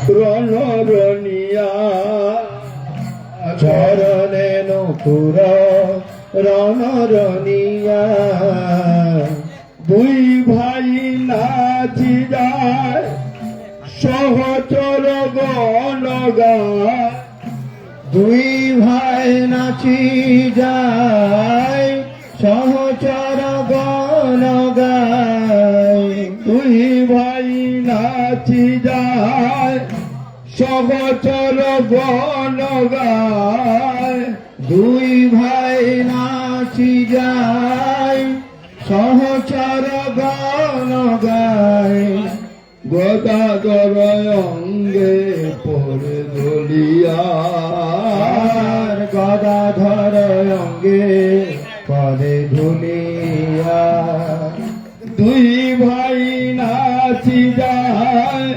রণরণিয়া চরণে নকুর রণরণিয়া দুই ভাই নাচি যায় সহচর গণ গায় দুই ভাই নাচি যায় সহচর গণ গায় দুই ভাই নাচি যায় সহচর গণ গায় দুই ভাই নাচি যায় সহচর গণ গায় গদাধর অঙ্গে পরে দলিয়া গদাধর অঙ্গে পরে ধুলিয়া দুই ভাই নাচি যায়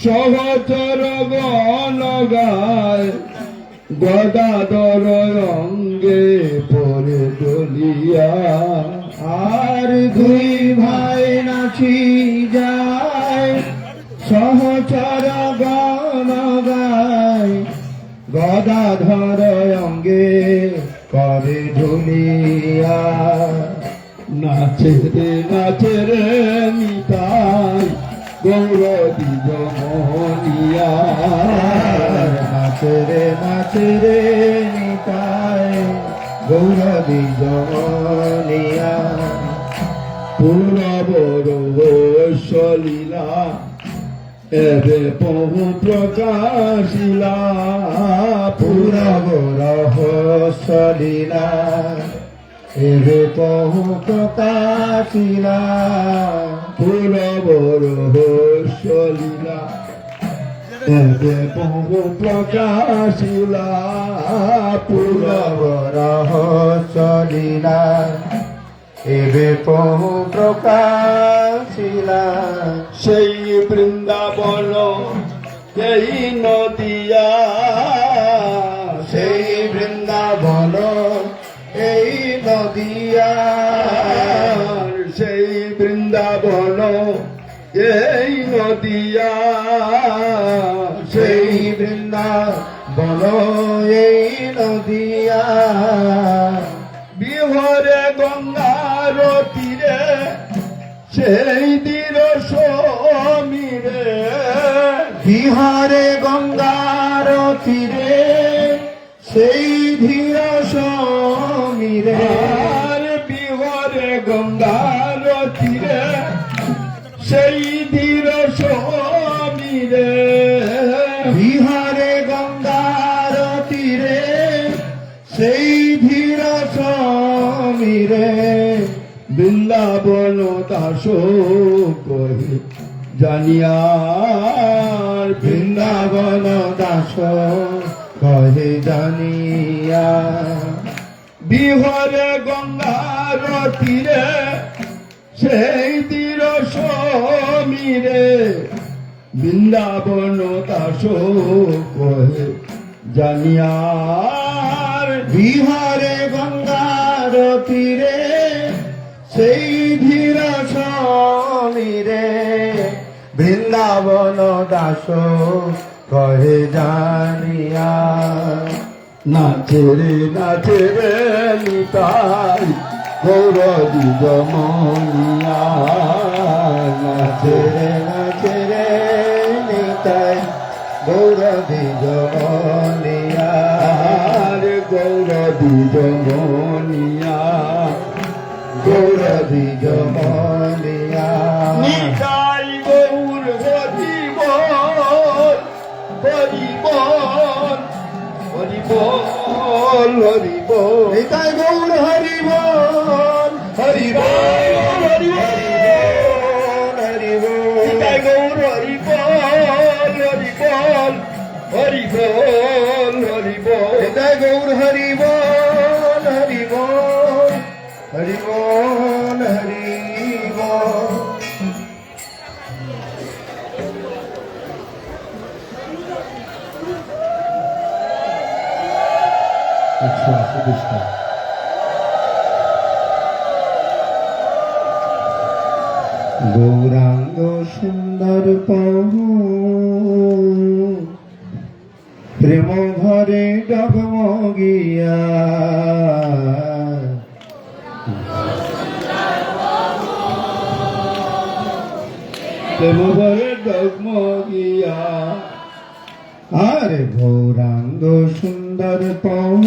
সহচর গণ গায় গদাধর অঙ্গে পরে দলিয়া আর দুই ভাই নাচি যায় সহচর গণ গায় গদাধর অঙ্গে করে ঢুলিয়া নাচে রে নিতাই গৌর দ্বিজ মোহনিয়া নাচে রে নিতাই গৌর দ্বিজ মোহনিয়া পূর্ণবর লীলা এবে বহু প্রকাশিলা পূর্ণবর লীলা এবে বহু প্রকাশিলা পূর্ণবর লীলা এবে বহু প্রকাশিলা পূর্ণবর লীলা এবে বহু প্রকাশিলা সেই বৃন্দাবন এই নদিয়া সেই বৃন্দাবন এই নদিয়া সেই বৃন্দাবন এই নদিয়া সেই বৃন্দাবন এই নদিয়া বিহরে গঙ্গার তীরে সেই তীর সমীরে বিহারে গঙ্গার তীরে সেই ধীর সমীরে বিহরে গঙ্গার তীরে সেই ধীর সমীরে বিহারে গঙ্গার তীরে সেই ধীর সমীরে বৃন্দাবন দাস কহে জানিয়ার বৃন্দাবন দাস কহে জানিয়া বিহরে গঙ্গার তীরে সেই তীর সমীরে বৃন্দাবন দাস কহে জানিয়ার বিহারে গঙ্গার তীরে সেই ধীর সমীরে বৃন্দাবন দাস কহে জানিয়া নাচে রে নিতাই গৌর দ্বিজ মোহনিয়া নাচে রে নিতাই গৌর দ্বিজ মোহনিয়া গৌর দ্বিজ মোহনিয়া গৌর দ্বিজ মোহনিয়া নিতাই গৌর হরিবল হরিবল হরিবল হরিবল নিতাই গৌর হরিবল হরিবল হরিবল হরিবল নিতাই গৌর হরিবল হরিবল হরিবল হরিবল নিতাই গৌর হরিবল হরিবল হরিবল হরিবল গৌরাঙ্গ সুন্দর পহু প্রেম ভরে ডগমগিয়া প্রেম ভরে ডগমগিয়া আরে গৌরাঙ্গ সুন্দর তম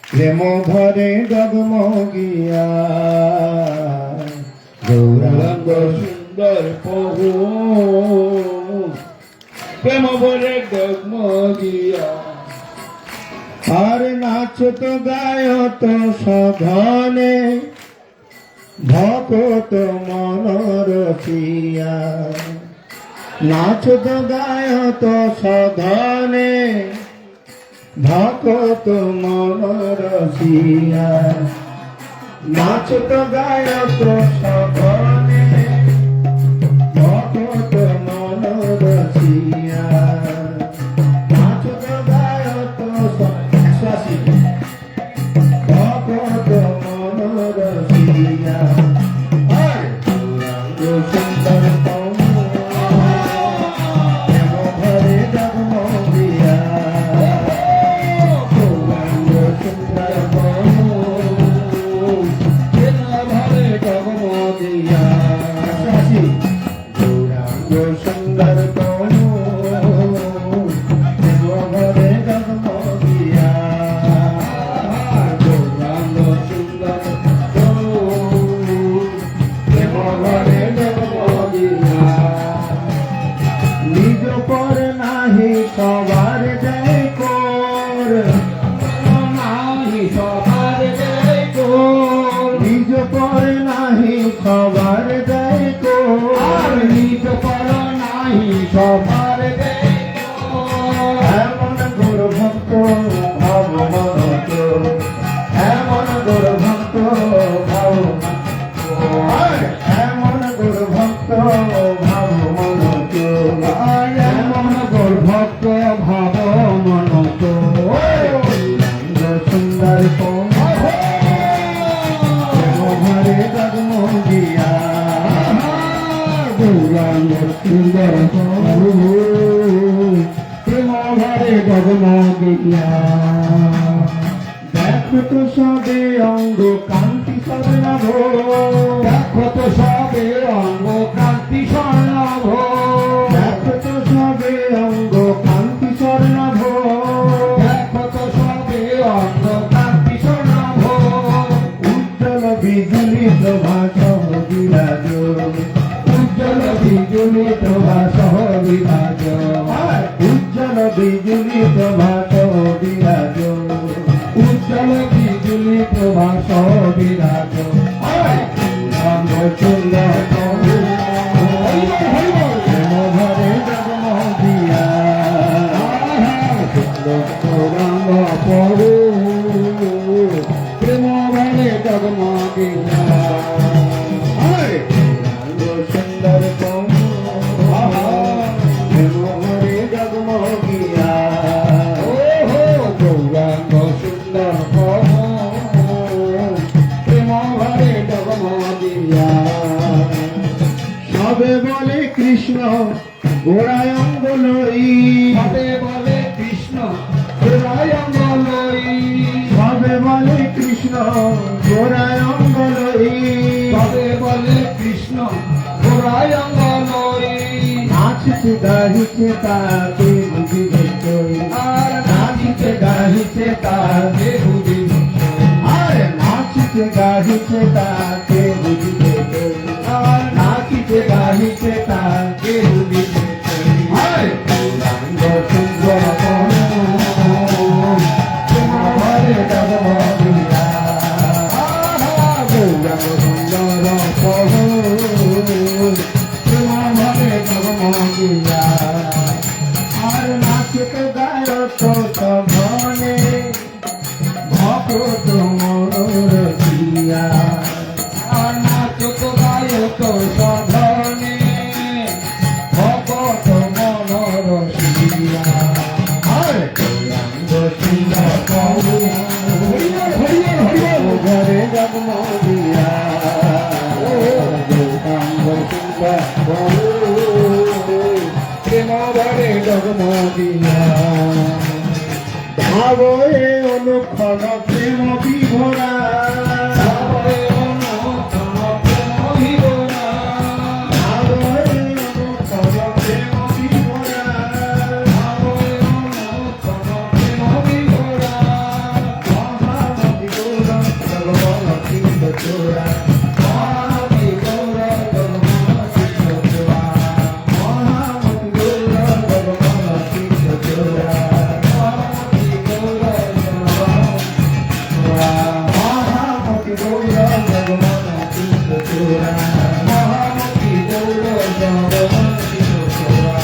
প্রেম ভরে ডগমগিয়া গৌরাঙ্গ সুন্দর প্রভু প্রেম ভরে ডগমগিয়া আর নাচ তো গায় তো সঘনে ভকত মনর চিয়া নাচ তো গায় তো সঘনে ভকত মনর চিয়া নাচ তো গায় তো সঘনে ভকত মনর চিয়া নাচ তো গায় তো সঘনে ভকত মনর চিয়া সুন্দর সবার জয় কর নাহি সবার জয় কর নিজ পর নাহি সবার জয় কর নিজ পর নাহি সবার জয় কর এমন গুরু ভক্ত ভাব মনত এমন গুরু ভক্ত ভাব এমন গুরু ভক্ত ভাব মনত এমন গুরু ভক্ত ভাব মনত সুন্দর ভরে ডগমগিয়া গৌরাঙ্গ সুন্দর প্রেম ভরে ডগমগিয়া দেখো তো সবে অঙ্গ কান্তি স্বর্ণাভ দেখো তো সবে অঙ্গ কান্তি স্বর্ণাভ দেখো তো সবে অঙ্গ কান্তি স্বর্ণাভ দেখো তো সবে অঙ্গ কান্তি স্বর্ণাভ উজ্জ্বল বিজুলি প্রভা সহ বিরাজ উজ্জ্বল বিজুলি প্রভা সহ বিরাজ উজ্জ্বল বিজুলি প্রভা সহ বিরাজ উজ্জ্বল বিজুলি প্রভা সহ বিরাজ সুন্দর ভরে ডগমগিয়া গৌরাঙ্গ প্রভু প্রেম ভরে ডগমগিয়া সুন্দর প্রেম ভরে ডগমগিয়া গৌরাঙ্গ সুন্দর প্রেম ভরে ডগমগিয়া সবে বলে কৃষ্ণ গোড়ায় অঙ্গ লই সবে বলে কৃষ্ণ গোড়ায় অঙ্গ লই সবে বলে কৃষ্ণ গোড়ায় অঙ্গ লই সবে বলে কৃষ্ণ গোড়ায় অঙ্গ লই নাচিতে গাহিতে তাকে বুঝিবে কই আর নাচিতে গাহিতে তাকে বুঝিবে আর নাচিতে গাহিতে তাকে বুঝিবে কই আর নাচিতে গাহিতে তাকে বুঝিবে কই গৌরাঙ্গ সুন্দর ভরে ডগমগিয়া গৌরাঙ্গ সুন্দর ভরে ডগমগিয়া আর নাচিতে গায় তো সঘনে ভকত মনর চিয়া আর নাচিতে গায় তো সঘনে ভকত মনর চিয়া আর গৌরাঙ্গ সুন্দর ঘরে ডগমগিয়া গৌরাঙ্গ সুন্দর প্রেম ভরে জগমদিয়া ভাবয়ে অনুক্ষণ প্রেম বিভরা ভাবয়ে অনুক্ষণ প্রেম বিভরা ভাবয়ে অনুক্ষণ প্রেম বিভরা ভাবয়ে অনুক্ষণ প্রেম বিভরা মহামতি গৌর জগমন কৃষ্ণ চোরা মহামতি গৌর জগমন কৃষ্ণ চোরা মহামতি গৌর জগমন কৃষ্ণ চোরা মহামতি গৌর জগমন কৃষ্ণ চোরা মহামতি গৌর জগমন কৃষ্ণ চোরা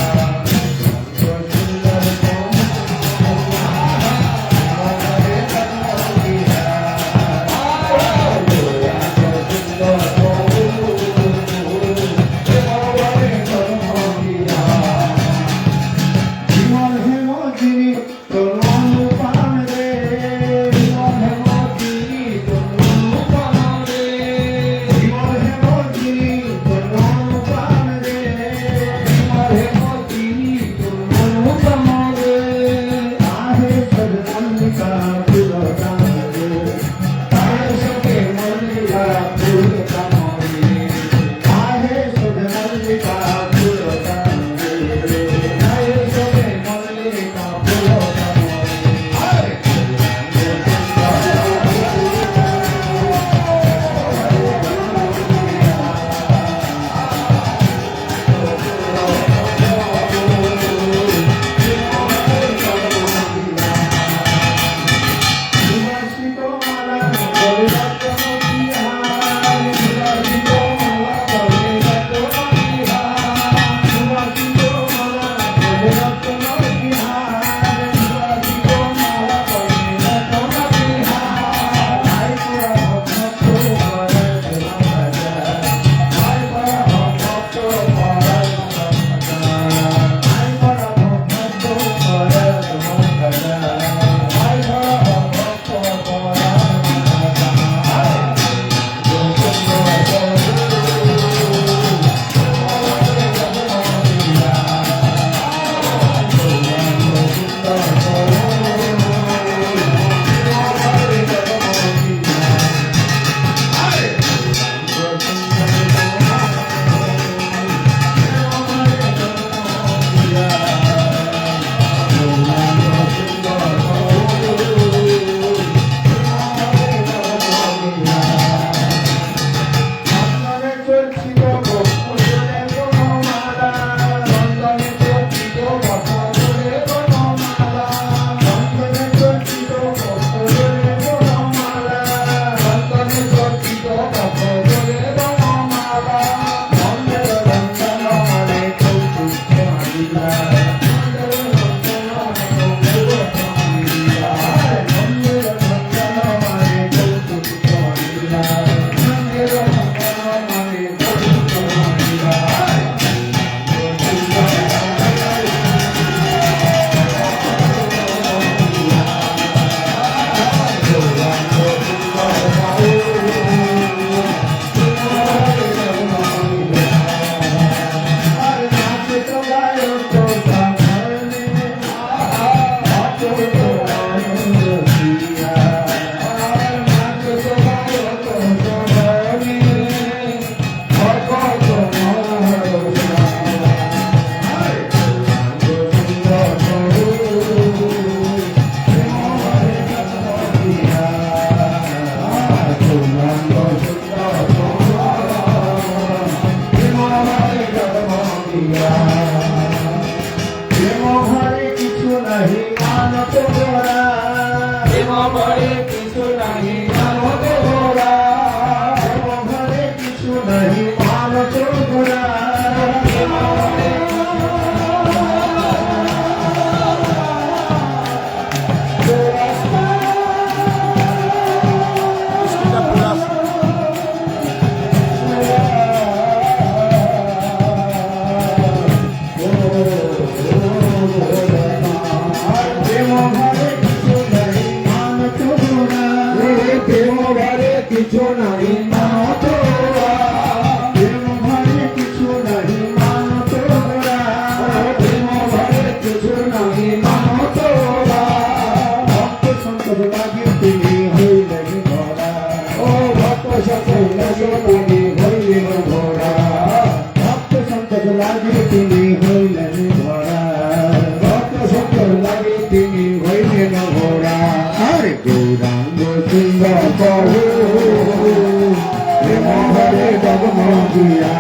গিয়া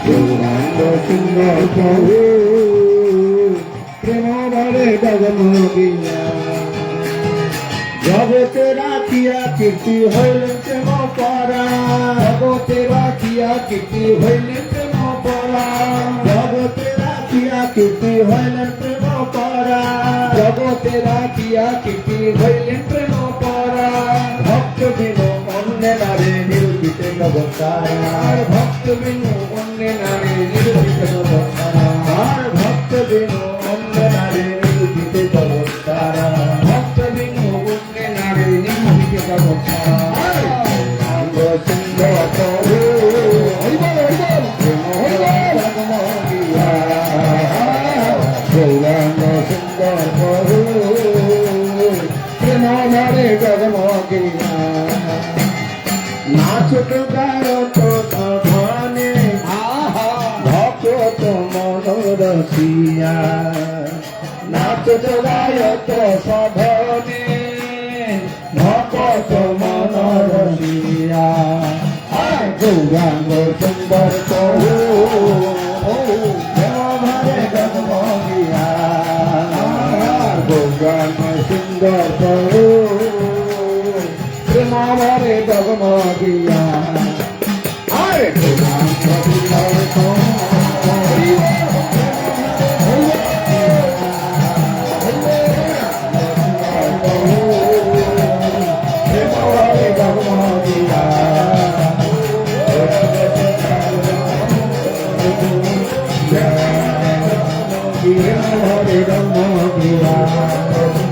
গৌরাঙ্গ সুন্দর প্রভু প্রেম ভরে ডগমগিয়া জগতে রাখিয়া কীর্তি হইলেন প্রেম পরা জগতে রাখিয়া কীর্তি হইলেন প্রেম পরা জগতে রাখিয়া কীর্তি হইলেন প্রেম পরা জগতে রাখিয়া কীর্তি হইলেন প্রেম পরা ভক্ত বিনু অন্যে নারে নিরূপিত জগৎতারা আর ভক্ত বিনু অন্যে নারে নিরূপিত জগৎতারা আর ভক্ত বিনু অন্যে নারে নিরূপিত জগৎতারা ভক্ত বিনু অন্যে নারে নিরূপিত জগৎতারা অঙ্গ সুন্দর প্রভু হরিবল জগমগিয়া গৌরাঙ্গ সুন্দর প্রভু প্রেম ভরে জগমগিয়া নাচত গায়ত ধনে ভক্ত মনোরসিয়া নাচত গায়ত সধনে ভক্ত মনোরসিয়া গৌরাঙ্গ সুন্দর প্রভু ভরে জগমগিয়া গৌরাঙ্গ সুন্দর প্রভু প্রেম ভরে জগমগিয়া আরে গৌরাঙ্গ সুন্দর Hare Rama, Hare Rama.